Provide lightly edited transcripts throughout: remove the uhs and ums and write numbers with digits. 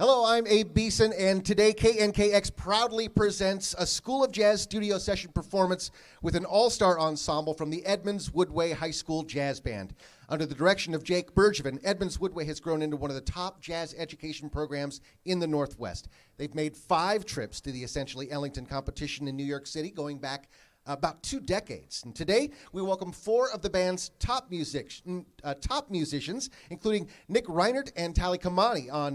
Hello, I'm Abe Beeson, and today KNKX proudly presents a School of Jazz studio session performance with an all-star ensemble from the Edmonds-Woodway High School Jazz Band. Under the direction of Jake Bergevin, Edmonds-Woodway has grown into one of the top jazz education programs in the Northwest. They've made 5 trips to the essentially Ellington competition in New York City, going back about 2 decades. And today, we welcome 4 of the band's top musicians, including Nick Reinert and Tali Kamani on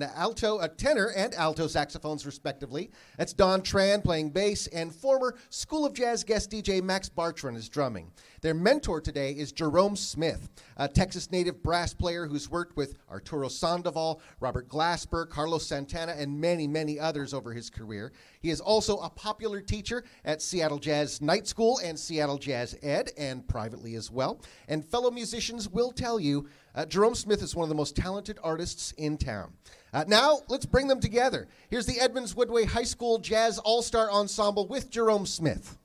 tenor and alto saxophones, respectively. That's Don Tran playing bass, and former School of Jazz guest DJ Max Bartran is drumming. Their mentor today is Jerome Smith, a Texas native brass player who's worked with Arturo Sandoval, Robert Glasper, Carlos Santana, and many, many others over his career. He is also a popular teacher at Seattle Jazz Night School and Seattle Jazz Ed, and privately as well. And fellow musicians will tell you Jerome Smith is one of the most talented artists in town. Now, let's bring them together. Here's the Edmonds-Woodway High School Jazz All-Star Ensemble with Jerome Smith.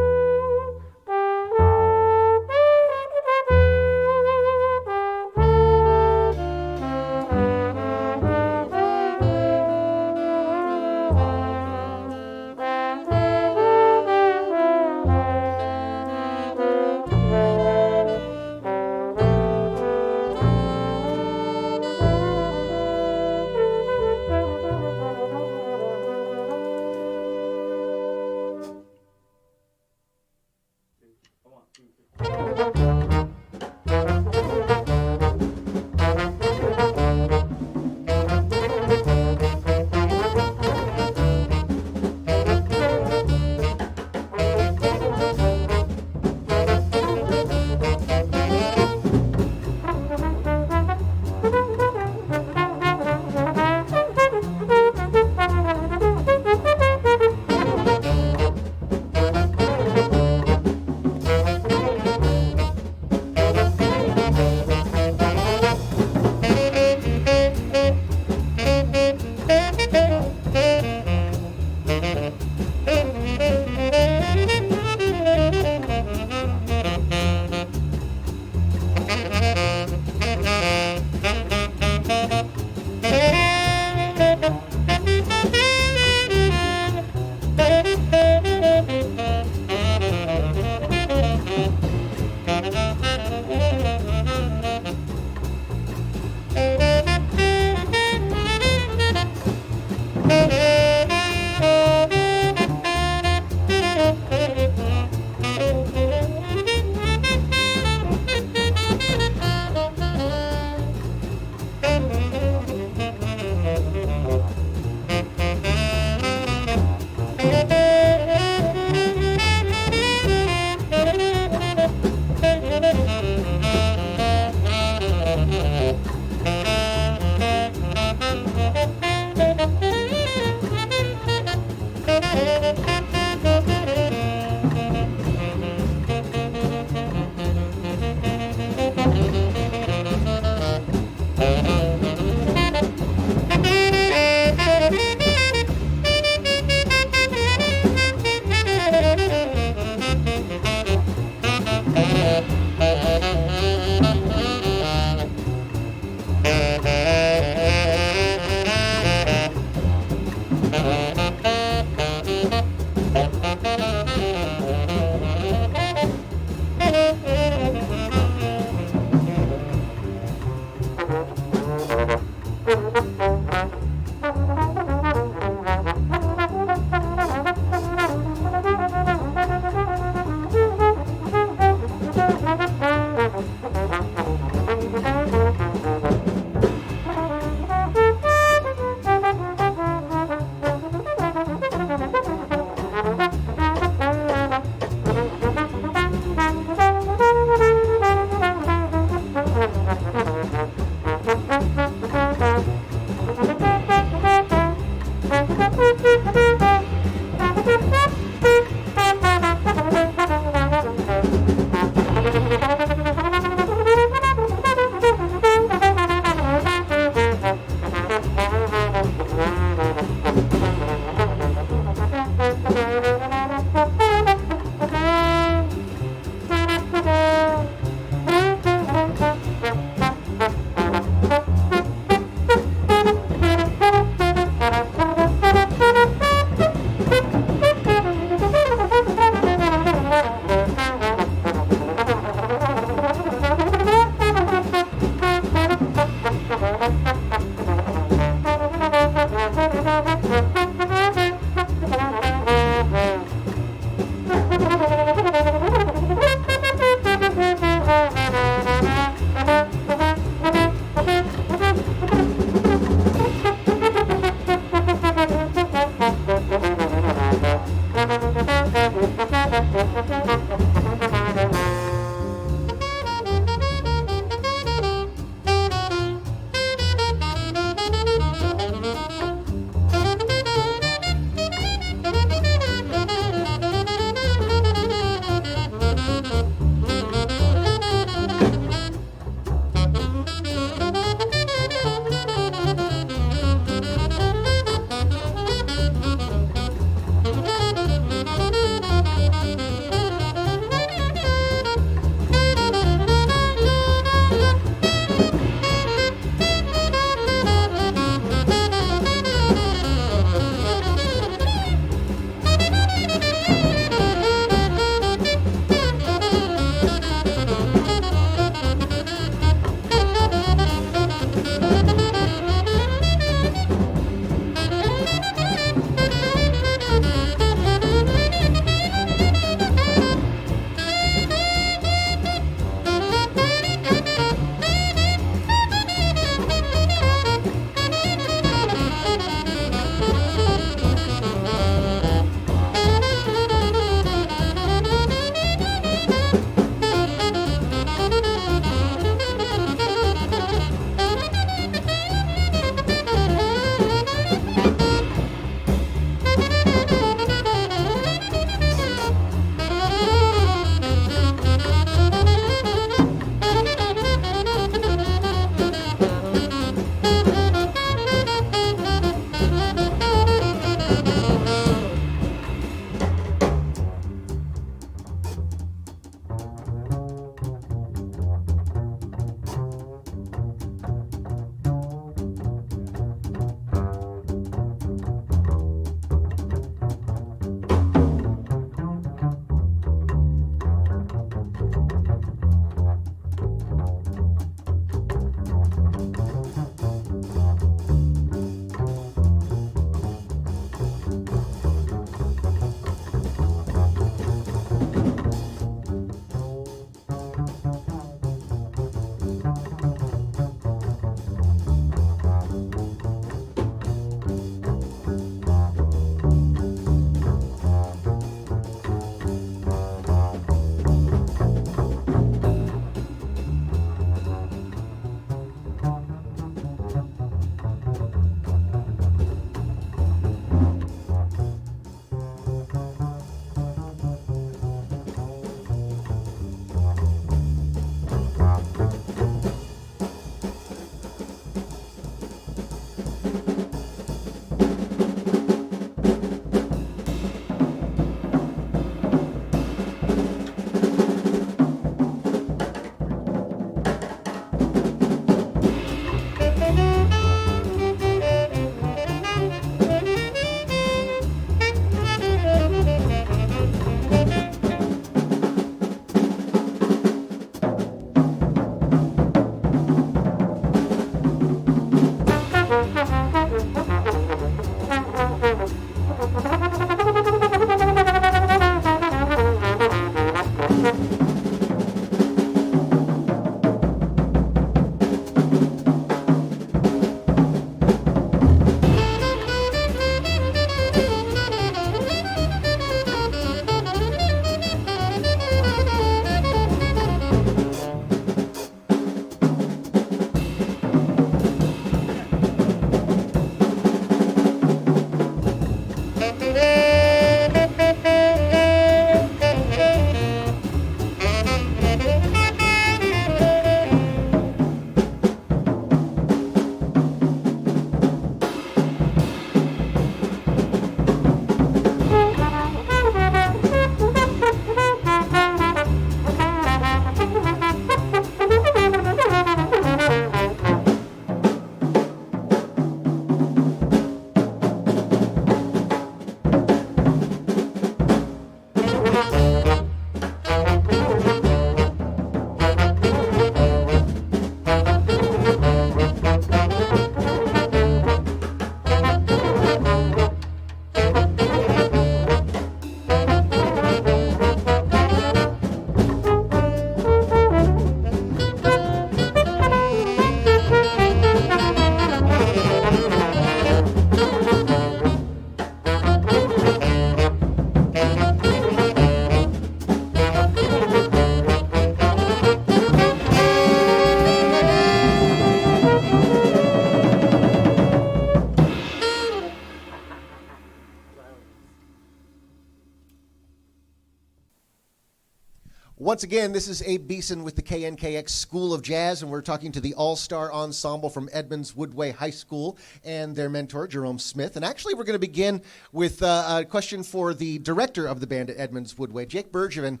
Once again, this is Abe Beeson with the KNKX School of Jazz, and we're talking to the all-star ensemble from Edmonds-Woodway High School and their mentor, Jerome Smith. And actually, we're going to begin with a question for the director of the band at Edmonds-Woodway, Jake Bergevin.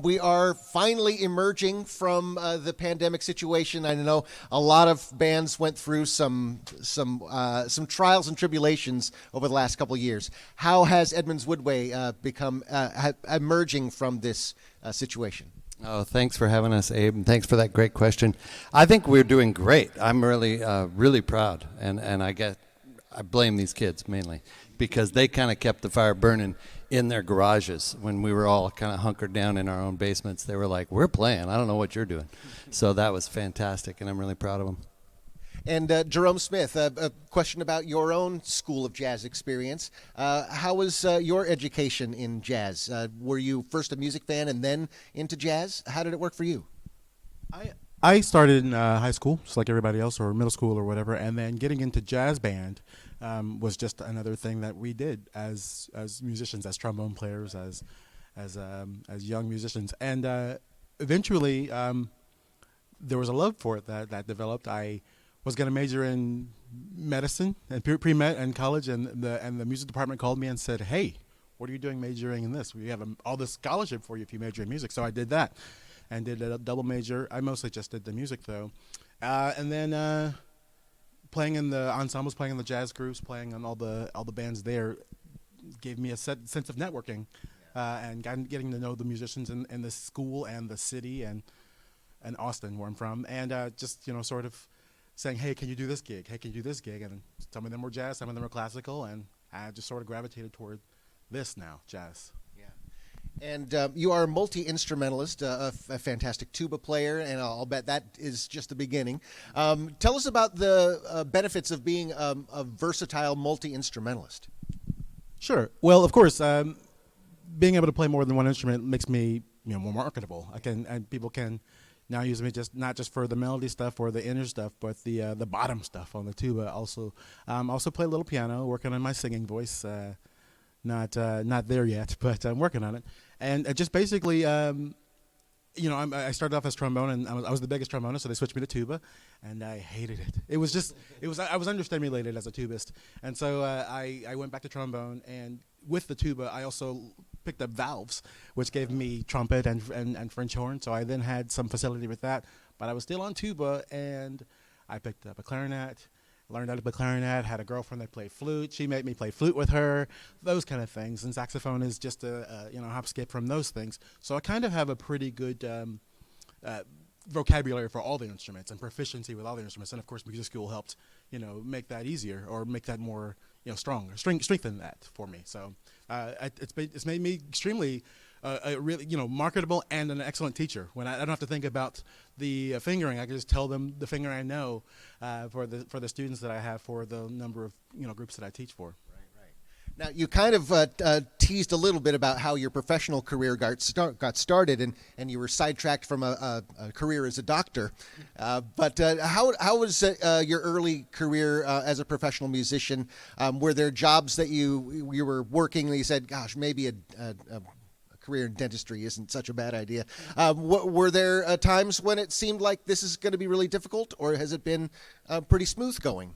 We are finally emerging from the pandemic situation. I know a lot of bands went through some trials and tribulations over the last couple of years. How has Edmonds-Woodway become emerging from this situation? Oh, thanks for having us, Abe, and thanks for that great question. I think we're doing great. I'm really proud, and I blame these kids mainly because they kind of kept the fire burning in their garages when we were all kind of hunkered down in our own basements. They were like, "We're playing. I don't know what you're doing," so that was fantastic, and I'm really proud of them. And Jerome Smith, a question about your own School of Jazz experience. How was your education in jazz? Were you first a music fan and then into jazz? How did it work for you? I started in high school, just like everybody else, or middle school or whatever, and then getting into jazz band was just another thing that we did as musicians, as trombone players, as young musicians. And eventually, there was a love for it that developed. I was going to major in medicine and pre-med in college, and the music department called me and said, "Hey, what are you doing majoring in this? We have all this scholarship for you if you major in music." So I did that and did a double major. I mostly just did the music though. And then playing in the ensembles, playing in the jazz groups, playing on all the bands there gave me a sense of networking and getting to know the musicians in the school and the city and Austin, where I'm from, and just sort of saying, "Hey, can you do this gig? Hey, can you do this gig?" And some of them were jazz, some of them were classical, and I just sort of gravitated toward this now, jazz. Yeah. And you are a multi-instrumentalist, a fantastic tuba player, and I'll bet that is just the beginning. Tell us about the benefits of being a versatile multi-instrumentalist. Sure. Well, of course, being able to play more than one instrument makes me more marketable. And people can now use me not just for the melody stuff or the inner stuff, but the bottom stuff on the tuba. Also play a little piano, working on my singing voice. Not there yet, but I'm working on it. And just basically, I started off as trombone, and I was the biggest trombonist, so they switched me to tuba, and I hated it. I was understimulated as a tubist, and so I went back to trombone, and with the tuba, I also picked up valves, which gave me trumpet and French horn. So I then had some facility with that, but I was still on tuba, and I picked up a clarinet, learned how to play clarinet, had a girlfriend that played flute. She made me play flute with her, those kind of things. And saxophone is just a hop skip from those things. So I kind of have a pretty good vocabulary for all the instruments and proficiency with all the instruments. And of course, music school helped, make that easier or make that more, stronger, strengthen that for me. So it's made me extremely really, marketable and an excellent teacher. When I don't have to think about the fingering, I can just tell them the finger I know for the students that I have for the number of groups that I teach for. Now, you kind of teased a little bit about how your professional career got started, and you were sidetracked from a career as a doctor. But how was your early career as a professional musician? Were there jobs that you were working and you said, "Gosh, maybe a career in dentistry isn't such a bad idea"? Were there times when it seemed like this is going to be really difficult, or has it been pretty smooth going?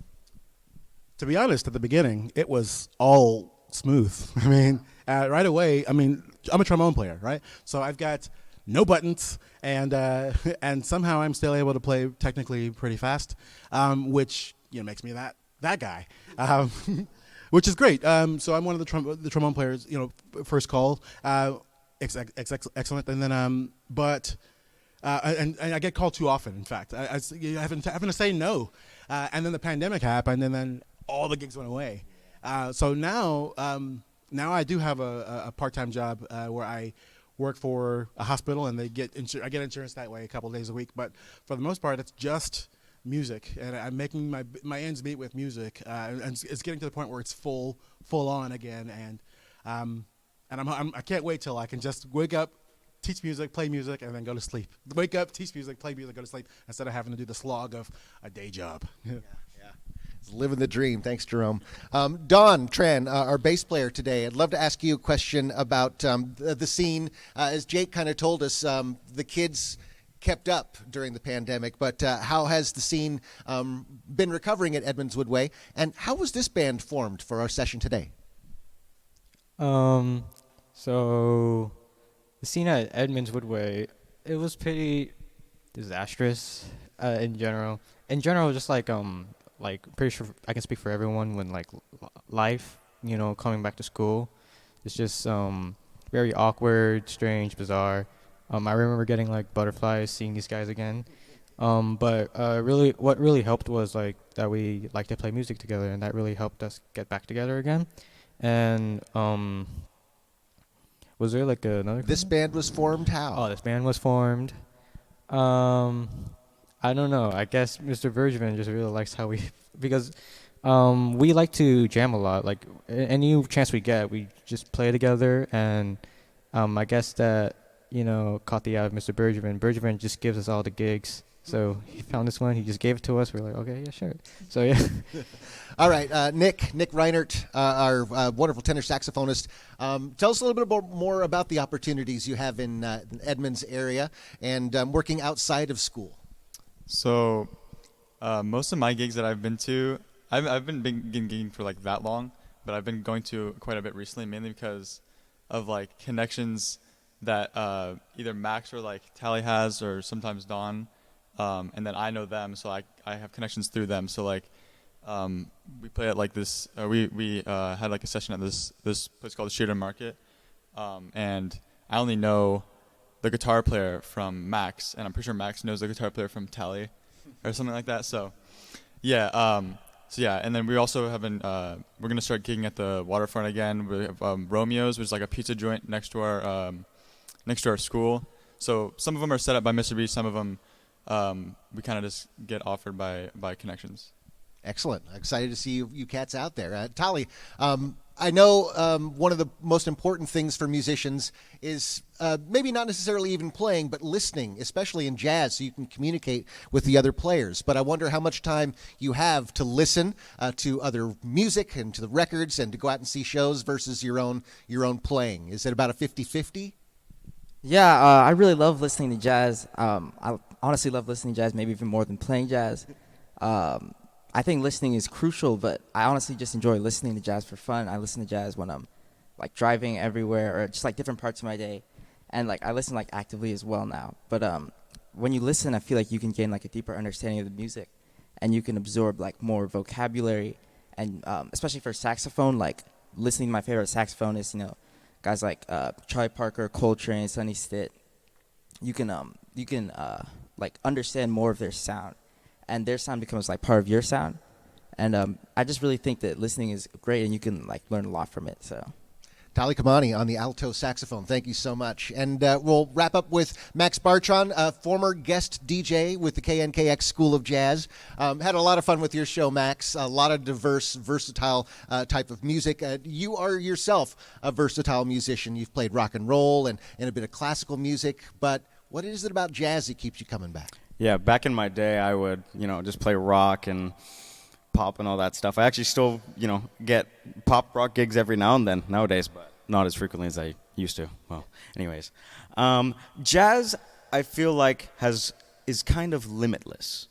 To be honest, at the beginning, it was all smooth. I mean, right away, I'm a trombone player, right? So I've got no buttons, and somehow I'm still able to play technically pretty fast, which makes me that guy, which is great. So I'm one of the trombone players, first call, excellent, and then but. And I get called too often. In fact, having to say no, and then the pandemic happened, and then all the gigs went away. So now I do have a part-time job where I work for a hospital, and I get insurance that way a couple of days a week. But for the most part, it's just music, and I'm making my ends meet with music, and it's getting to the point where it's full on again, and I can't wait till I can just wake up, teach music, play music, and then go to sleep. Wake up, teach music, play music, go to sleep, instead of having to do the slog of a day job. Yeah. Living the dream. Thanks, Jerome. Don Tran, our bass player today, I'd love to ask you a question about the scene. As Jake kind of told us, the kids kept up during the pandemic, but how has the scene been recovering at Edmonds-Woodway, and how was this band formed for our session today? So the scene at Edmonds-Woodway, it was pretty disastrous in general. In general, just like pretty sure I can speak for everyone when like life, coming back to school, it's just very awkward, strange, bizarre. I remember getting like butterflies seeing these guys again. But really, what really helped was like that we like to play music together, and that really helped us get back together again. And was there like another? This band was formed how? Oh, this band was formed. I don't know. I guess Mr. Bergevin just really likes how we, because we like to jam a lot. Like any chance we get, we just play together. And I guess that caught the eye of Mr. Bergevin. Bergevin just gives us all the gigs. So he found this one. He just gave it to us. We're like, okay, yeah, sure. So yeah. All right, Nick Reinert, our wonderful tenor saxophonist. Tell us a little bit more about the opportunities you have in the Edmonds area and working outside of school. So most of my gigs that I've been to, I've been gigging for like that long, but I've been going to quite a bit recently, mainly because of like connections that either Max or like Tally has, or sometimes Don, and then I know them, so I have connections through them. So like we play at like this, we had like a session at this place called the Shooter Market, and I only know the guitar player from Max, and I'm pretty sure Max knows the guitar player from Tally, or something like that. So, yeah. And then we also have been. We're gonna start gigging at the waterfront again. We have Romeo's, which is like a pizza joint next to our school. So some of them are set up by Mr. B. Some of them we kind of just get offered by connections. Excellent. Excited to see you cats out there. Tali, I know one of the most important things for musicians is maybe not necessarily even playing, but listening, especially in jazz, so you can communicate with the other players. But I wonder how much time you have to listen to other music and to the records and to go out and see shows versus your own playing. Is it about a 50-50? Yeah, I really love listening to jazz. I honestly love listening to jazz, maybe even more than playing jazz. I think listening is crucial, but I honestly just enjoy listening to jazz for fun. I listen to jazz when I'm like driving everywhere or just like different parts of my day. And like I listen like actively as well now. But when you listen, I feel like you can gain like a deeper understanding of the music, and you can absorb like more vocabulary. And especially for saxophone, like listening to my favorite saxophonists, guys like Charlie Parker, Coltrane, Sonny Stitt. You can like understand more of their sound, and their sound becomes like part of your sound. And I just really think that listening is great, and you can like learn a lot from it. So, Tali Kamani on the alto saxophone. Thank you so much. And we'll wrap up with Max Bartron, a former guest DJ with the KNKX School of Jazz. Had a lot of fun with your show, Max. A lot of diverse, versatile type of music. You are yourself a versatile musician. You've played rock and roll and a bit of classical music. But what is it about jazz that keeps you coming back? Yeah, back in my day, I would, just play rock and pop and all that stuff. I actually still, get pop rock gigs every now and then nowadays, but not as frequently as I used to. Well, anyways. Jazz, I feel like, is kind of limitless.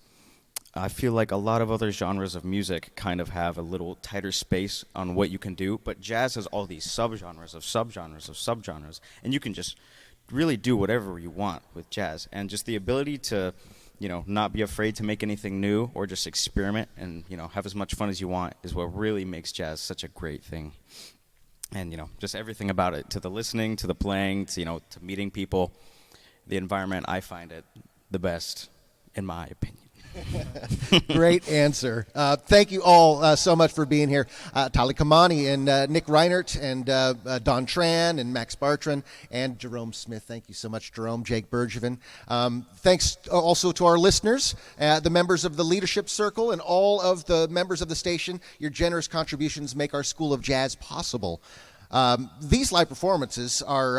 I feel like a lot of other genres of music kind of have a little tighter space on what you can do, but jazz has all these subgenres of subgenres of subgenres, and you can just really do whatever you want with jazz. And just the ability to not be afraid to make anything new or just experiment and, have as much fun as you want is what really makes jazz such a great thing. And, just everything about it, to the listening, to the playing, to, to meeting people, the environment, I find it the best, in my opinion. Great answer. Thank you all so much for being here. Tali Kamani and Nick Reinert and Don Tran and Max Bartron and Jerome Smith. Thank you so much, Jerome. Jake Bergevin. Thanks also to our listeners, the members of the Leadership Circle, and all of the members of the station. Your generous contributions make our School of Jazz possible. These live performances are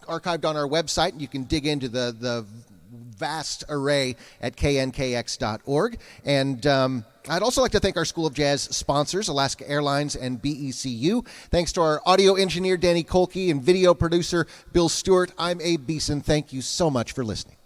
archived on our website. You can dig into the vast array at knkx.org. And I'd also like to thank our School of Jazz sponsors, Alaska Airlines and BECU. Thanks to our audio engineer, Danny Kolke, and video producer, Bill Stewart. I'm Abe Beeson. Thank you so much for listening.